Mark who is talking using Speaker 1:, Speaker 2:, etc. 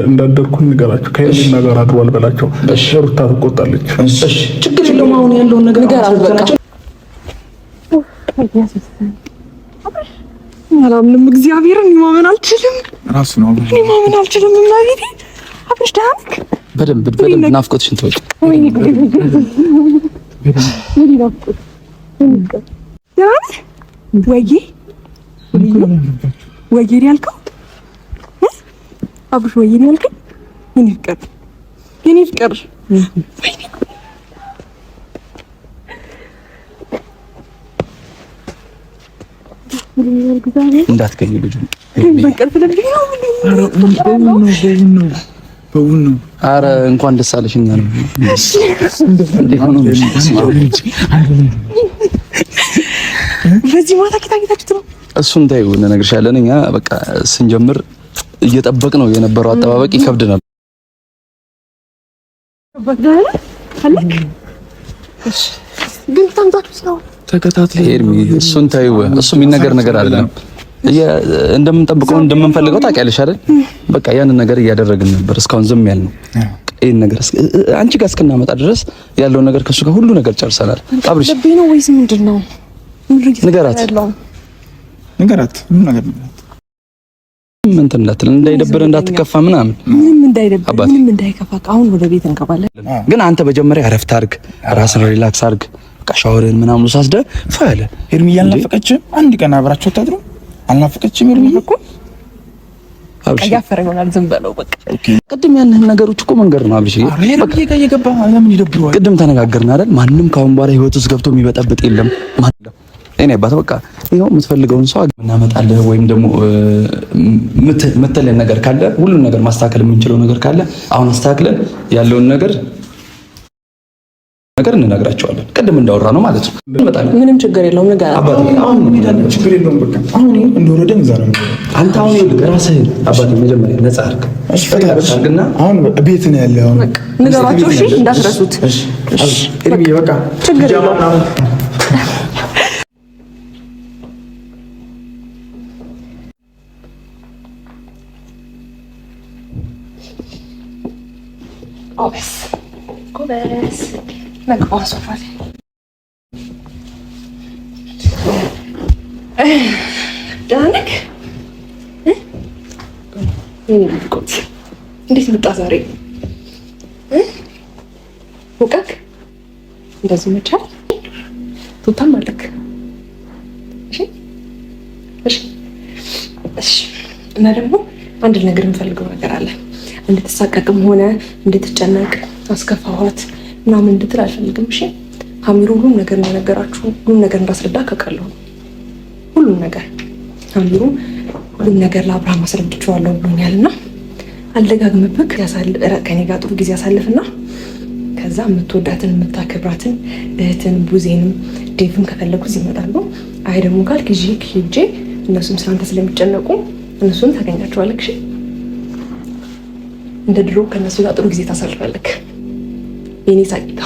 Speaker 1: እንዳደርኩኝ ንገራቸው። ከሄልና ጋር አድሯል በላቸው። ሩታ ትቆጣለች።
Speaker 2: እሺ ችግር የለውም። አሁን ያለውን ነገር ንገራቸው።
Speaker 3: አላምንም። እግዚአብሔርን ማመን አልችልም።
Speaker 1: ራሱ ነው
Speaker 3: ማመን አልችልም። እናቴ አብርሽ ዳንክ
Speaker 2: በደንብ ናፍቆትሽን ተወጪ።
Speaker 3: ወይዬ ያልከው አብርሽ ወይዬ ያልከኝ የኔ ፍቅር
Speaker 2: እንዳትገኝ ልጁ
Speaker 1: በውኑ
Speaker 2: ኧረ እንኳን ደስ አለሽ። እኛ ነው
Speaker 3: በዚህ ማታ ጌታችሁት ነው።
Speaker 2: እሱን ታዩ እንነግርሻለን። እኛ በቃ ስንጀምር እየጠበቅ ነው የነበረው አጠባበቅ ይከብድ ነበር።
Speaker 3: ግን ታምጣችሁ ነው
Speaker 2: ተከታትለ ኤርሚ እሱን ታዩ። እሱ የሚነገር ነገር አይደለም። እንደምንጠብቀው እንደምንፈልገው ታውቂያለሽ አይደል? በቃ ያንን ነገር እያደረግን ነበር እስካሁን ዝም ያልነው። ይሄን ነገር አንቺ ጋር እስክናመጣ ድረስ ያለውን ነገር ከሱ ጋር ሁሉ ነገር ጨርሰናል። አብርሽ
Speaker 3: ልቤ ነው ወይስ ምንድነው?
Speaker 2: ንገራት ምን ነገር ምን ትንላትል እንዳይደብር እንዳትከፋ ምናምን
Speaker 3: ምንም እንዳይከፋ አሁን ወደ ቤት እንገባለን።
Speaker 2: ግን አንተ መጀመሪያ እረፍት አድርግ፣ ራስን ሪላክስ አድርግ። በቃ ሻወርን ምናምን ወስደ ፈለ
Speaker 1: ኤርሚ ያልናፈቀችም አንድ ቀን አብራችሁ ታድሩ አልናፈቀችም። ኤርሚ እኮ
Speaker 2: አብርሽ
Speaker 3: ያፈረ ይሆናል። ዝም በለው በቃ።
Speaker 2: ቅድም ያንህን ነገሮች እኮ መንገር ነው አብርሽ።
Speaker 1: በቃ እየገባ ለምን ይደብረዋል?
Speaker 2: ቅድም ተነጋገርን አይደል? ማንም ካሁን በኋላ ህይወት ውስጥ ገብቶ የሚበጠብጥ የለም። እኔ አባት በቃ ይሄው የምትፈልገውን ሰው እናመጣለን፣ ወይም ደግሞ ምትለን ነገር ካለ ሁሉን ነገር ማስተካከል የምንችለው ነገር ካለ አሁን አስተካክለን ያለውን ነገር እንነግራቸዋለን። ቅድም እንዳወራ ነው ማለት ነው። በጣም
Speaker 3: ምንም ችግር የለውም። ነገር
Speaker 2: አባቴ አሁን ምን
Speaker 1: ችግር የለውም። በቃ አሁን እንደወረደን እዛ ነው
Speaker 2: አንተ አሁን ይልቅ ራስህን አባቴ መጀመሪያ ነፃ አድርግ።
Speaker 1: አድርግና አሁን ቤት ነው ያለው። አሁን
Speaker 3: ንገራቸው። እሺ እንዳትረሱት።
Speaker 1: እሺ ኤርሚ በቃ
Speaker 3: ችግር የለውም። ጎበዝ ነግባ ሶፋ ላይ ደህና ነህ? እንዴት መጣ ዛሬ? ሙቀቅ እንደዚህ መቻል ቱታም አለክ። እሺ እና ደግሞ አንድ ነገር የምፈልገው ነገር አለ። እንድትሳቀቅም ሆነ እንድትጨነቅ አስከፋኋት ምናምን እንድትል አልፈልግም። እሺ ሀሚሩ ሁሉም ነገር እንደነገራችሁ ሁሉም ነገር እንዳስረዳ ካውቃለሁ። ሁሉም ነገር ሀሚሩ ሁሉም ነገር ለአብርሃም አስረድቼዋለሁ ብሎኛልና አልደጋግምብክ። ከኔ ጋር ጥሩ ጊዜ ያሳልፍና ከዛ የምትወዳትን የምታከብራትን እህትን ቡዜንም ዴቭን ከፈለጉ እዚህ ይመጣሉ። አይ ደግሞ ካልክ ሂጄ እነሱም ስላንተ ስለሚጨነቁ እነሱን ታገኛቸዋለህ። እሺ እንደ ድሮ ከነሱ ጋር ጥሩ ጊዜ ታሳልፋለህ። የኔ ሳቂታ